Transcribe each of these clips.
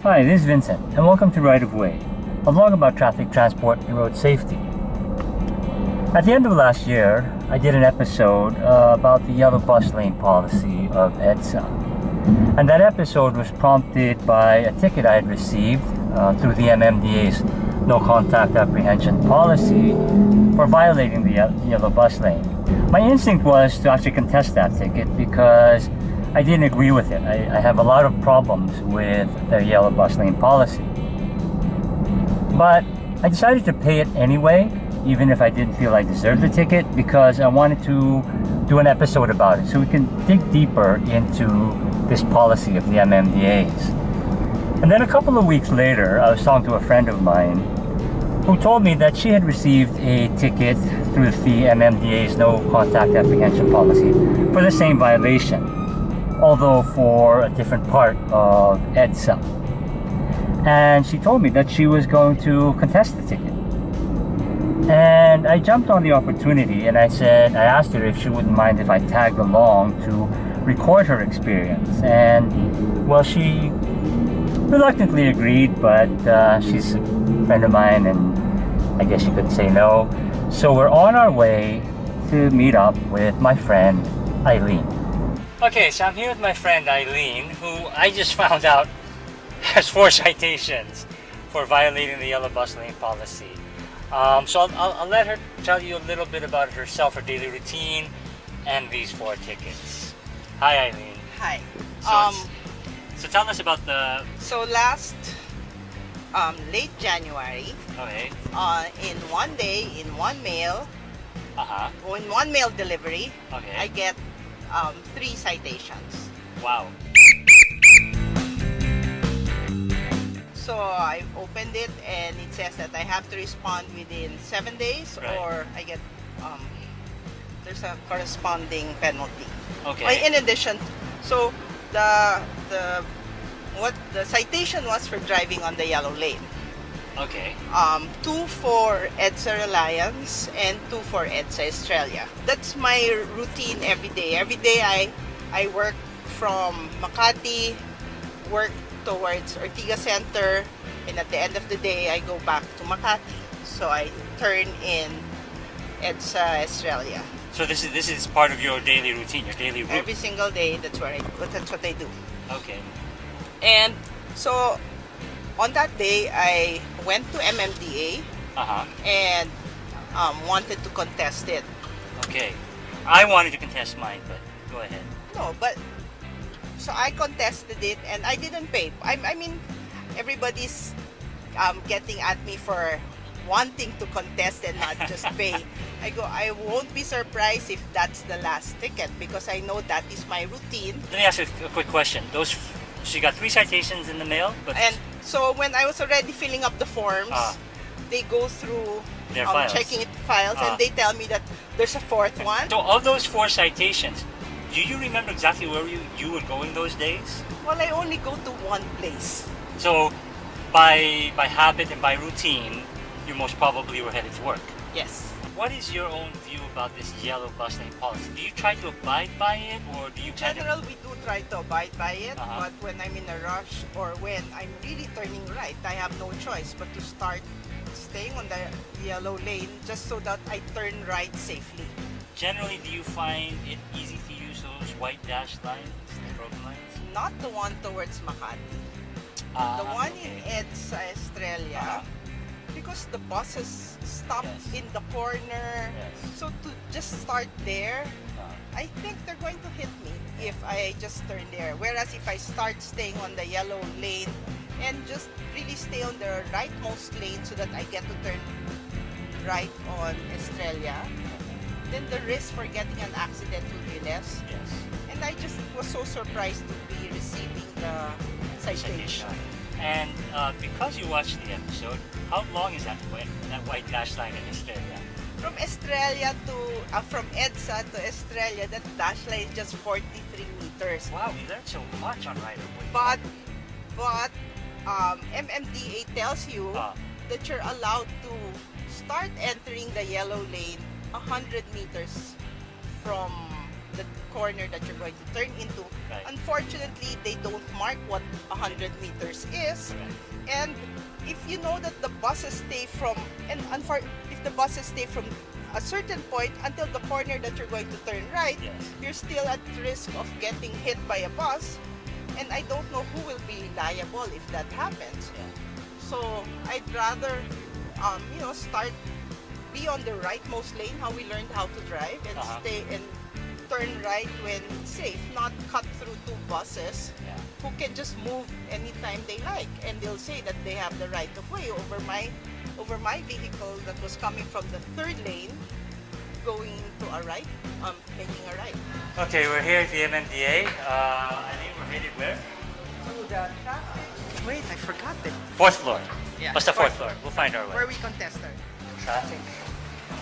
Hi, this is Vincent, and welcome to Right of Way, a vlog about traffic, transport, and road safety. At the end of last year, I did an episode about the yellow bus lane policy of EDSA. And that episode was prompted by a ticket I had received through the MMDA's no contact apprehension policy for violating the yellow bus lane. My instinct was to actually contest that ticket because I didn't agree with it. I have a lot of problems with their yellow bus lane policy. But I decided to pay it anyway, even if I didn't feel I deserved the ticket, because I wanted to do an episode about it so we can dig deeper into this policy of the MMDA's. And then a couple of weeks later, I was talking to a friend of mine who told me that she had received a ticket through the MMDA's no contact apprehension policy for the same violation, although for a different part of EDSA. And she told me that she was going to contest the ticket. And I jumped on the opportunity and I asked her if she wouldn't mind if I tagged along to record her experience. And well, she reluctantly agreed, but she's a friend of mine and I guess you could say no. So we're on our way to meet up with my friend Eileen. Okay, so I'm here with my friend Eileen, who I just found out has 4 citations for violating the yellow bus lane policy. So I'll let her tell you a little bit about herself, her daily routine, and these 4 tickets. Hi, Eileen. Hi. So tell us about the... So last late January, Okay. in one day, in one mail, in one mail delivery, Okay. I get 3 citations. Wow. So I opened it and it says that I have to respond within 7 days, Right. or I get there's a corresponding penalty. Okay. In addition, so the citation was for driving on the yellow lane. Okay. 2 for EDSA Reliance and 2 for EDSA Australia. That's my routine every day. Every day I work from Makati, work towards Ortigas Center, and at the end of the day I go back to Makati. So I turn in EDSA Australia. So this is part of your daily routine, your daily route. Every single day, that's what I do. Okay. And so on that day I went to MMDA and wanted to contest it. Okay. I wanted to contest mine, but go ahead. No, but so I contested it and I didn't pay. I mean, everybody's getting at me for wanting to contest and not just pay. I go, I won't be surprised if that's the last ticket because I know that is my routine. Let me ask you a quick question. So you got 3 citations in the mail, but And so when I was already filling up the forms, they go through their files. checking files and they tell me that there's a 4th one. So of those 4 citations, do you remember exactly where you were going those days? Well, I only go to one place. So by habit and by routine, you most probably were headed to work. Yes. What is your own view about this yellow bus lane policy? Do you try to abide by it, or do you In general, we do try to abide by it, but when I'm in a rush or when I'm really turning right, I have no choice but to start staying on the yellow lane just so that I turn right safely. Generally, do you find it easy to use those white dashed lines, the broken lines? Not the one towards Makati. The one in EDSA Australia, because the buses stop in the corner. So to just start there, I think they're going to hit me if I just turn there. Whereas if I start staying on the yellow lane and just really stay on the rightmost lane so that I get to turn right on Australia, then the risk for getting an accident will be less. Yes. And I just was so surprised to be receiving the citation. And because you watched the episode, how long is that white dash line in Australia? From Australia to from EDSA to Australia, that dash line is just 43 meters. Wow, we learned so much on Right of Way. But MMDA tells you that you're allowed to start entering the yellow lane 100 meters from the corner that you're going to turn into. Right. Unfortunately, they don't mark what 100 meters is. Correct. And if you know that the buses stay from, if the buses stay from a certain point until the corner that you're going to turn right, Yes. you're still at risk of getting hit by a bus. And I don't know who will be liable if that happens. Yeah. So I'd rather, be on the rightmost lane, how we learned how to drive, and stay and turn right when it's safe, not cut through two buses Yeah. who can just move anytime they like, and they'll say that they have the right of way over my vehicle that was coming from the third lane, going to a right, making a right. Okay, we're here at the MMDA. I think we're headed where? So the traffic. Wait, I forgot it. Fourth floor. Yeah, What's the fourth fourth. floor? We'll find our way. Where we contest our. Traffic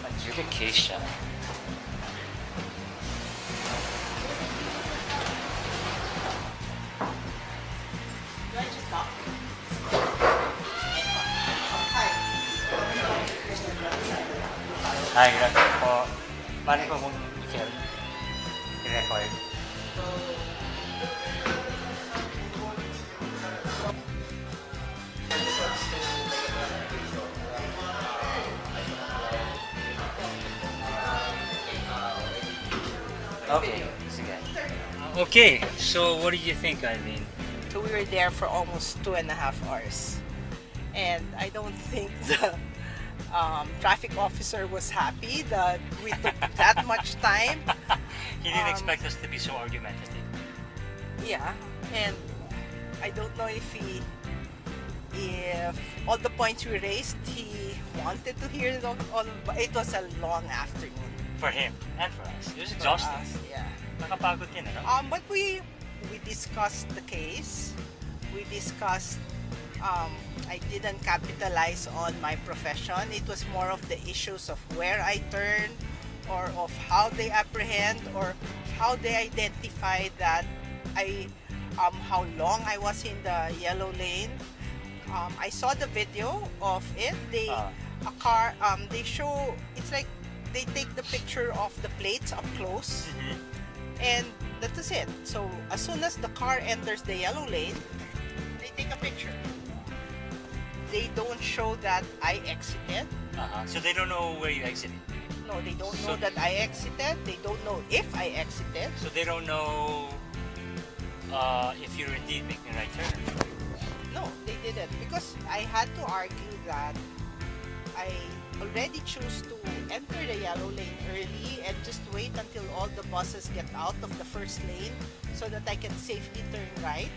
adjudication. Do I just stop? Hi, good afternoon po. Paano po kung i-film? I-record? Okay, sige. Okay, so what did you think, Eileen? So we were there for almost 2.5 hours, and I don't think the traffic officer was happy that we took that much time. He didn't expect us to be so argumentative. Yeah, and I don't know if all the points we raised, he wanted to hear them all. But it was a long afternoon. For him and for us. It was for exhausting. us, yeah. Nakapagod yun, ano? But we discussed the case. We discussed. I didn't capitalize on my profession. It was more of the issues of where I turn, or of how they apprehend, or how they identify that how long I was in the yellow lane. I saw the video of it. They show, it's like they take the picture of the plates up close, and that is it. So as soon as the car enters the yellow lane, they take a picture. They don't show that I exited. So they don't know where you exited. No, they don't know that I exited. They don't know if I exited. So they don't know if you're indeed making a right turn. No, they didn't, because I had to argue that I already choose to enter the yellow lane early and just wait until all the buses get out of the first lane so that I can safely turn right.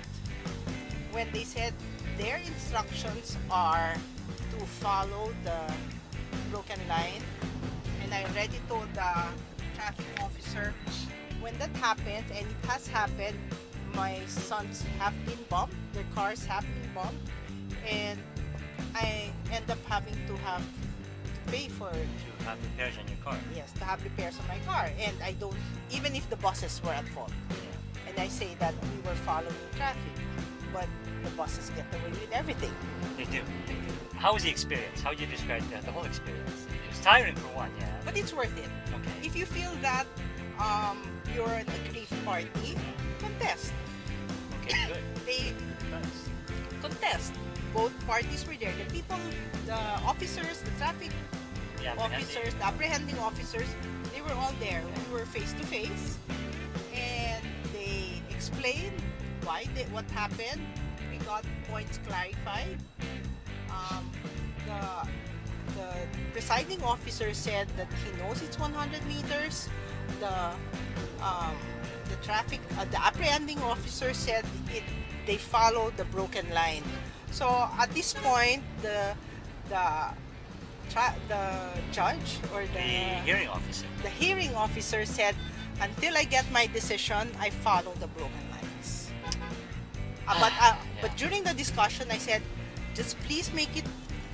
When they said their instructions are to follow the broken line, and I already told the traffic officer, when that happens, and it has happened, my sons have been bumped, their cars have been bumped, and I end up having to pay for To have repairs on your car. yes, to have repairs on my car, and I don't, even if the buses were at fault, and I say that we were following traffic, but the buses get away with everything. They do. How was the experience? How would you describe the whole experience? It was tiring for one, yeah. But it's worth it. Okay. If you feel that you're an aggrieved party, contest. Okay, good. They Nice. contest. Both parties were there. The people, the officers, the traffic Yeah, officers, the apprehending officers, they were all there. We were face to face, and they explained what happened. We got points clarified. The presiding officer said that he knows it's 100 meters. The apprehending officer said they follow the broken line. So at this point, the judge or The hearing officer. the hearing officer said, until I get my decision, I follow the broken lines. But during the discussion, I said, just please make it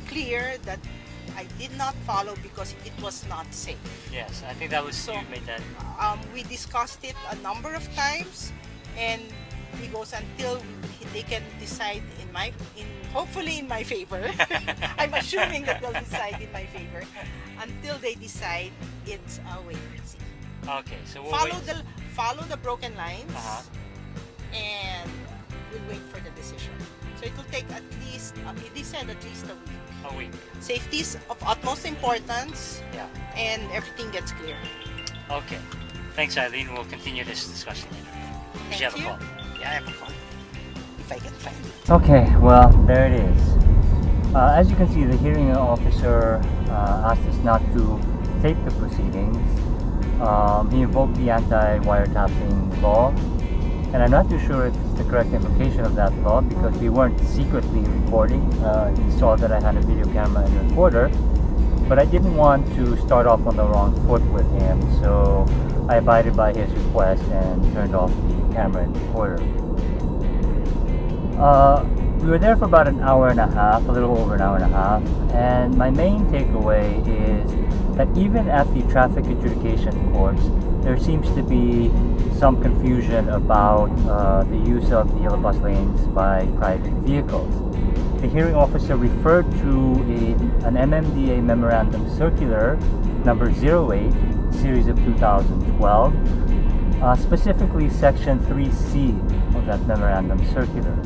clear that I did not follow because it was not safe. Yes, I think that was, So, you made that. We discussed it a number of times, and he goes, until they can decide hopefully in my favor. I'm assuming that they'll decide in my favor. Until they decide, it's a wait and see. Okay, so we'll wait. follow the broken lines, and we'll wait for the decision. So it will take at least, they said at least a week. A week. Safety is of utmost importance, Yeah. and everything gets clear. Okay. Thanks, Eileen. We'll continue this discussion later. Thank you have you. a call? Yeah, I have a call. If I can find it. Okay, well, there it is. As you can see, the hearing officer asked us not to tape the proceedings. He invoked the anti-wiretapping law, and I'm not too sure if it's the correct implication of that law because we weren't secretly recording. He saw that I had a video camera and recorder, but I didn't want to start off on the wrong foot with him, so I abided by his request and turned off the camera and recorder. We were there for about an hour and a half, a little over an hour and a half, and my main takeaway is that even at the traffic adjudication courts, there seems to be some confusion about the use of the yellow bus lanes by private vehicles. The hearing officer referred to an MMDA memorandum circular number 08, series of 2012, specifically section 3C of that memorandum circular.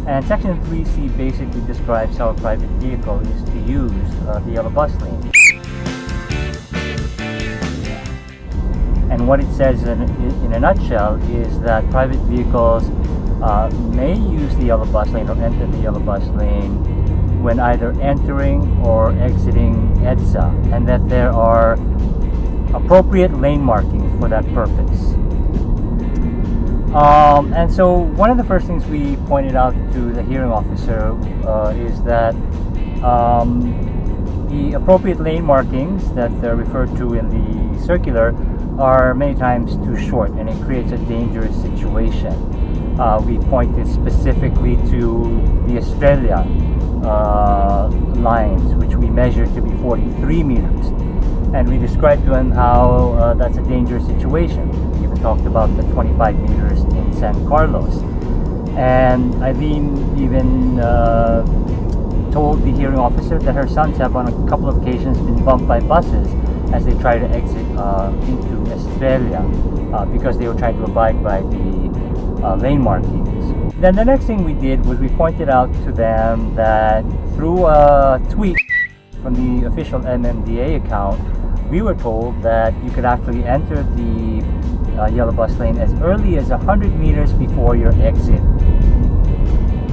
And section 3C basically describes how a private vehicle is to use the yellow bus lane. And what it says in a nutshell is that private vehicles may use the yellow bus lane or enter the yellow bus lane when either entering or exiting EDSA, and that there are appropriate lane markings for that purpose. And so one of the first things we pointed out to the hearing officer is that the appropriate lane markings that are referred to in the circular are many times too short, and it creates a dangerous situation. We pointed specifically to the Australia lines, which we measured to be 43 meters. And we described to him how that's a dangerous situation. We even talked about the 25 meters in San Carlos. And Eileen even told the hearing officer that her sons have on a couple of occasions been bumped by buses as they try to exit into Australia because they were trying to abide by the lane markings. Then the next thing we did was we pointed out to them that through a tweet from the official MMDA account, we were told that you could actually enter the yellow bus lane as early as 100 meters before your exit.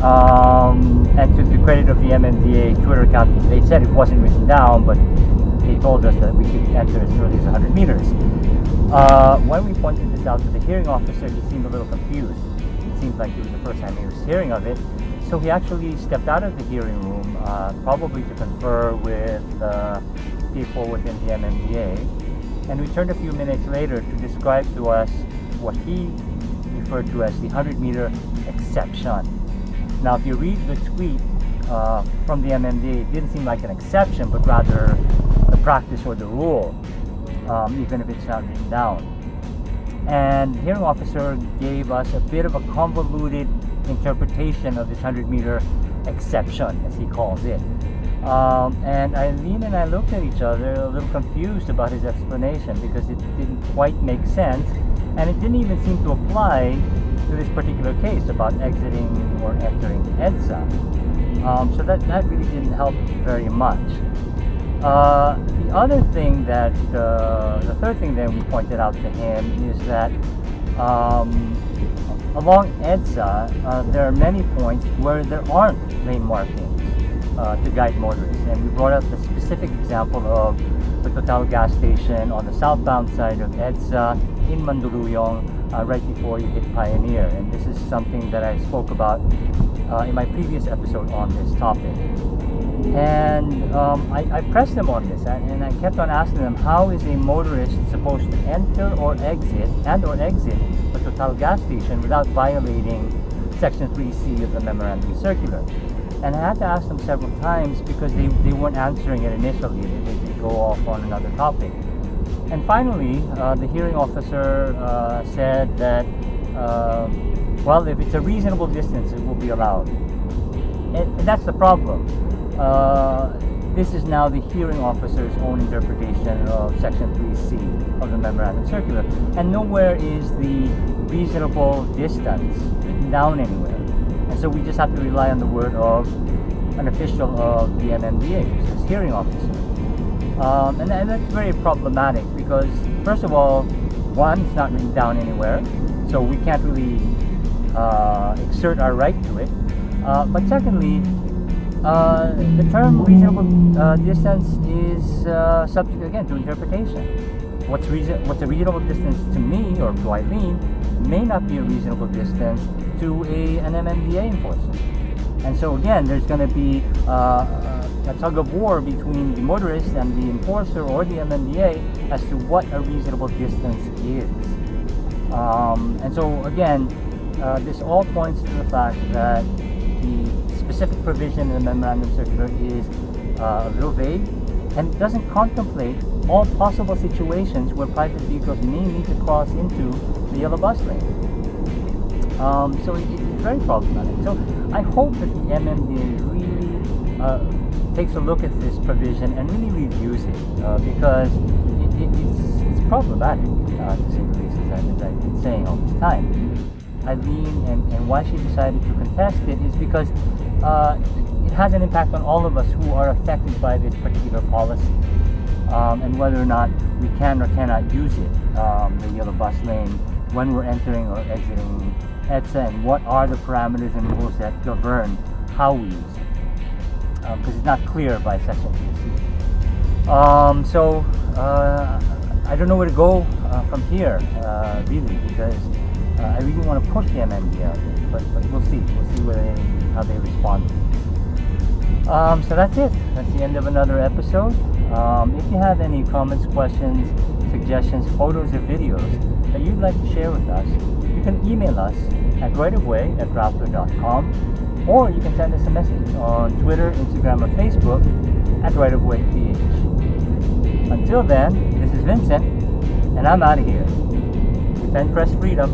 And to the credit of the MMDA Twitter account, they said it wasn't written down, but they told us that we could enter as early as 100 meters. When we pointed this out to the hearing officer, he seemed a little confused. It seemed like it was the first time he was hearing of it. So he actually stepped out of the hearing room, probably to confer with people within the MMDA, and returned a few minutes later to describe to us what he referred to as the 100-meter exception. Now, if you read the tweet from the MMDA, it didn't seem like an exception, but rather the practice or the rule, even if it's not written down. And the hearing officer gave us a bit of a convoluted interpretation of this 100-meter exception, as he calls it. And Eileen and I looked at each other a little confused about his explanation because it didn't quite make sense, and it didn't even seem to apply to this particular case about exiting or entering EDSA. So that really didn't help very much. The other thing that, the third thing that we pointed out to him is that along EDSA, there are many points where there aren't lane markings to guide motorists, and we brought up the specific example of the Total gas station on the southbound side of EDSA in Mandaluyong, right before you hit Pioneer. And this is something that I spoke about in my previous episode on this topic. And I pressed them on this, and I kept on asking them, how is a motorist supposed to enter or exit the Total gas station without violating Section 3C of the Memorandum Circular? And I had to ask them several times because they weren't answering it initially. They go off on another topic. And finally, the hearing officer said that, well, if it's a reasonable distance, it will be allowed. And that's the problem. this is now the hearing officer's own interpretation of Section 3C of the Memorandum Circular. And nowhere is the reasonable distance written down anywhere. And so we just have to rely on the word of an official of the MMDA, which is hearing officer. And that's very problematic because, first of all, one, it's not written down anywhere, so we can't really exert our right to it. But secondly, the term reasonable distance is subject again to interpretation. What's a reasonable distance to me or to Eileen may not be a reasonable distance to an MMDA enforcer. And so again, there's going to be a tug of war between the motorist and the enforcer or the MMDA as to what a reasonable distance is. And so again, this all points to the fact that the specific provision in the Memorandum Circular is a little vague, and it doesn't contemplate all possible situations where private vehicles may need to cross into the yellow bus lane. So it's very problematic. So I hope that the MMDA really takes a look at this provision and really reviews it because it's problematic, to say the least, as I've been saying all this time. Eileen and why she decided to contest it is because it has an impact on all of us who are affected by this particular policy, and whether or not we can or cannot use it, the yellow bus lane, when we're entering or exiting EDSA, and what are the parameters and rules that govern how we use it, because it's not clear by Section 3C. So I don't know where to go from here, really, because I really want to push the MMDA out there, but we'll see. We'll see how they respond. So that's it. That's the end of another episode. If you have any comments, questions, suggestions, photos, or videos that you'd like to share with us, you can email us at rightofway@rappler.com, or you can send us a message on Twitter, Instagram, or Facebook at rightofwayph. Until then, this is Vincent, and I'm out of here. Defend press freedom.